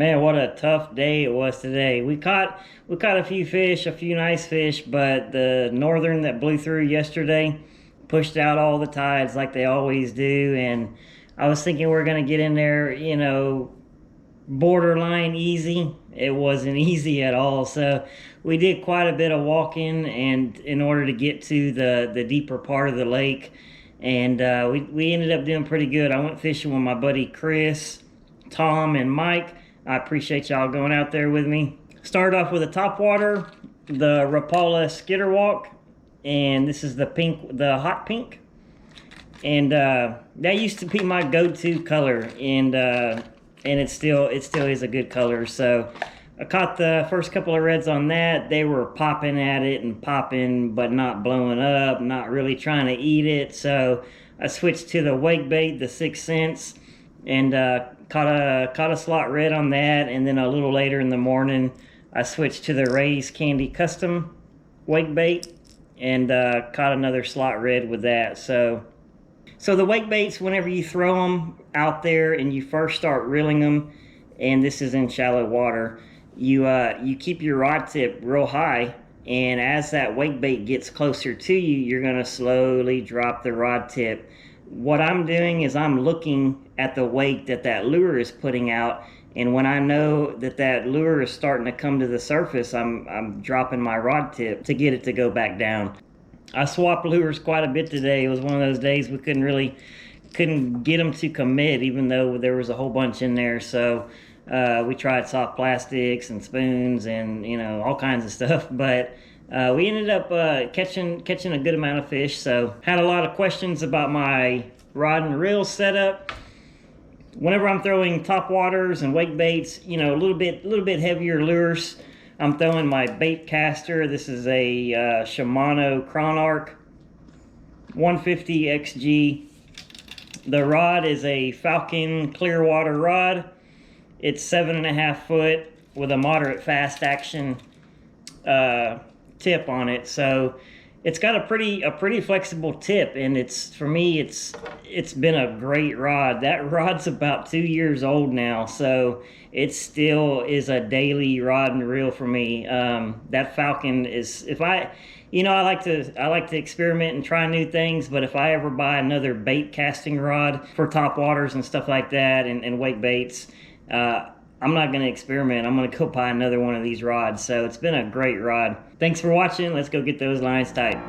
Man, what a tough day it was today. We caught a few fish, a few nice fish, but the northern that blew through yesterday pushed out all the tides like they always do. And I was thinking we're gonna get in there, you know, borderline easy. It wasn't easy at all. So we did quite a bit of walking and in order to get to the deeper part of the lake. And we ended up doing pretty good. I went fishing with my buddy Chris, Tom, and Mike. I appreciate y'all going out there with me. Started off with a topwater, the Rapala Skitter Walk, and this is the pink, the hot pink. And that used to be my go-to color, and it still is a good color. So I caught the first couple of reds on that. They were popping at it and popping, but not blowing up, not really trying to eat it. So I switched to the wake bait, the 6 cents, and caught a slot red on that. And then a little later in the morning, I switched to the Ray's Kandy custom wake bait and caught another slot red with that. So the wake baits, whenever you throw them out there and you first start reeling them, and this is in shallow water, you keep your rod tip real high, and as that wake bait gets closer to you, you're gonna slowly drop the rod tip. What I'm doing is I'm looking at the weight that lure is putting out, and when I know that lure is starting to come to the surface, I'm dropping my rod tip to get it to go back down. I swapped lures quite a bit today. It was one of those days we couldn't get them to commit, even though there was a whole bunch in there. So we tried soft plastics and spoons and, you know, all kinds of stuff, but we ended up catching a good amount of fish. So had a lot of questions about my rod and reel setup. Whenever I'm throwing top waters and wake baits, you know, a little bit heavier lures, I'm throwing my bait caster. This is a Shimano Chronarch 150 XG. The rod is a Falcon Clear Water Rod. It's 7.5 foot with a moderate fast action tip on it. So it's got a pretty flexible tip, and for me it's been a great rod. That rod's about 2 years old now, so it still is a daily rod and reel for me. That Falcon is, I like to experiment and try new things, but if I ever buy another bait casting rod for top waters and stuff like that and wake baits, I'm not going to experiment. I'm going to go buy another one of these rods. So it's been a great rod. Thanks for watching. Let's go get those lines tight.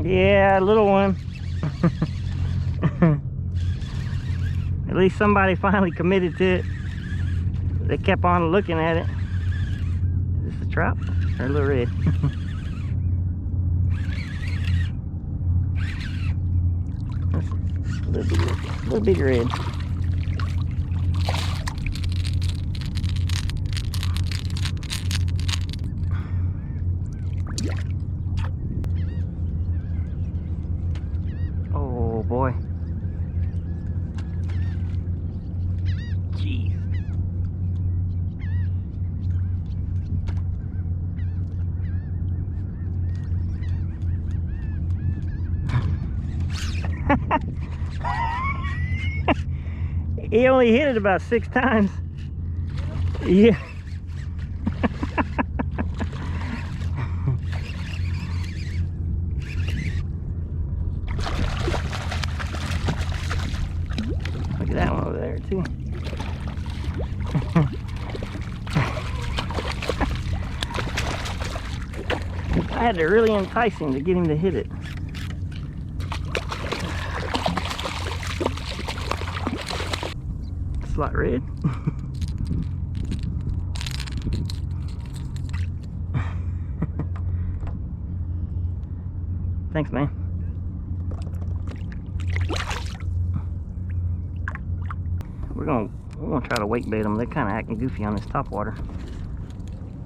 Yeah, little one. At least somebody finally committed to it. They kept on looking at it. Is this a trout or a little red? That's a little bit red. Boy. Jeez. He only hit it about 6 times. Yeah. Look at that one over there too. I had to really entice him to get him to hit it. Slot red. Thanks, man. We're gonna try to wake bait them. They're kind of acting goofy on this top water.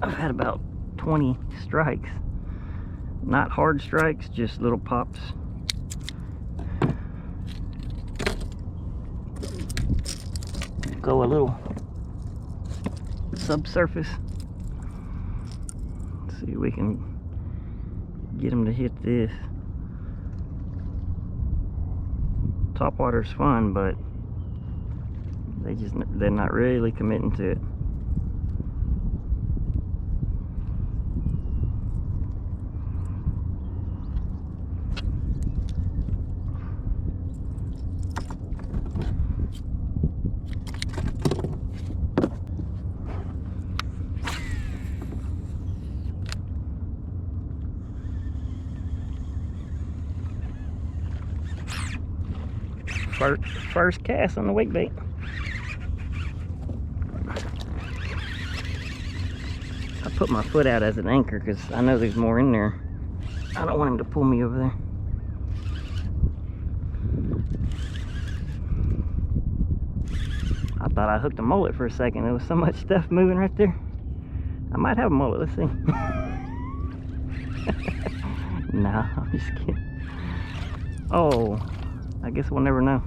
I've had about 20 strikes. Not hard strikes, just little pops. Go a little subsurface. Let's see if we can get them to hit this. Top water's fun, but they're not really committing to it. First cast on the wake bait. I put my foot out as an anchor because I know there's more in there. I don't want him to pull me over there. I thought I hooked a mullet for a second. There was so much stuff moving right there. I might have a mullet. Let's see. Nah, I'm just kidding. Oh, I guess we'll never know.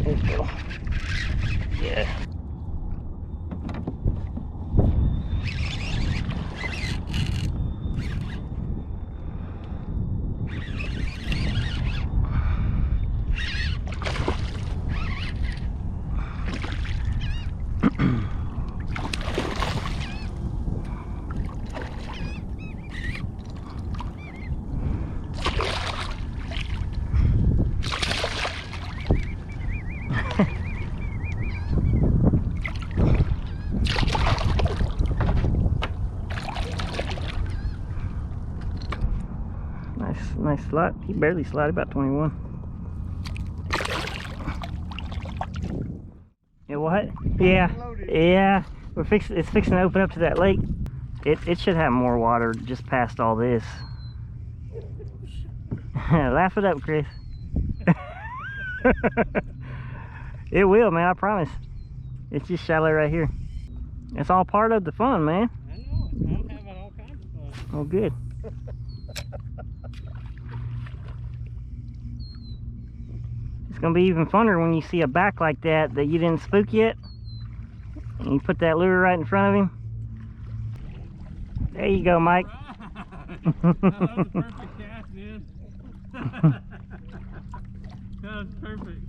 There you go. Yeah. Nice slot. He barely slid, about 21. Yeah, what? Yeah, yeah. It's fixing to open up to that lake. It should have more water just past all this. Laugh it up, Chris. It will, man. I promise. It's just shallow right here. It's all part of the fun, man. I know. I'm having all kinds of fun. Oh, good. It's gonna be even funner when you see a back like that you didn't spook yet, and you put that lure right in front of him. There you go, Mike. Right. That was a perfect cast, man. That was perfect.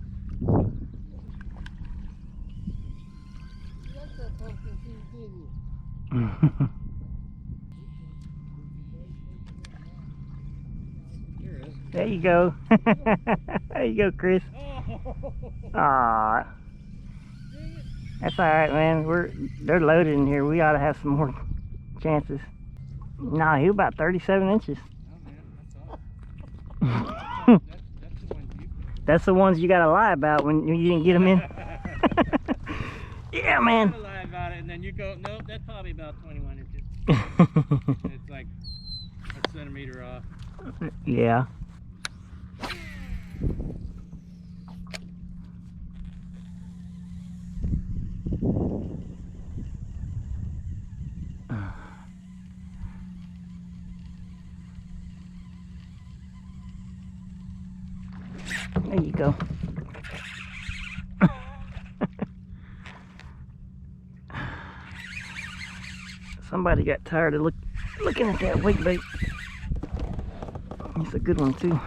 There you go. There you go, Chris. Aww. That's alright, man. They're loaded in here. We ought to have some more chances. Nah, he was about 37 inches. Oh, man, that's the ones you... That's the ones you gotta lie about when you didn't get them in. Yeah, man. You lie about it, and then you go, nope, that's probably about 21 inches. It's like a centimeter off. Yeah. There you go. Somebody got tired of looking at that wake bait. It's a good one too.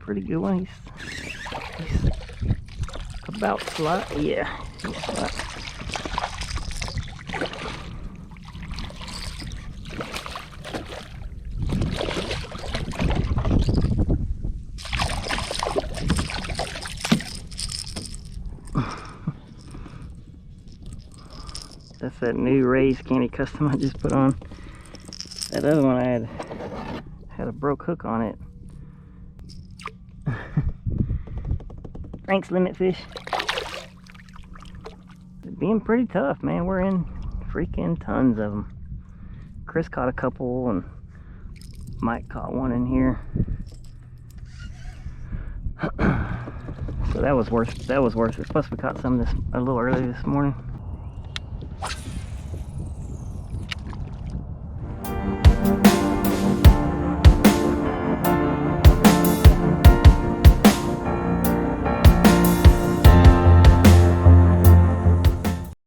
Pretty good one. He's about flat. Yeah, he's flat. That's that new raised Kandy custom I just put on. That other one I had a broke hook on it. Thanks, limit fish. It's being pretty tough, man. We're in freaking tons of them. Chris caught a couple, and Mike caught one in here. So that was worth it. Plus, we caught some a little early this morning.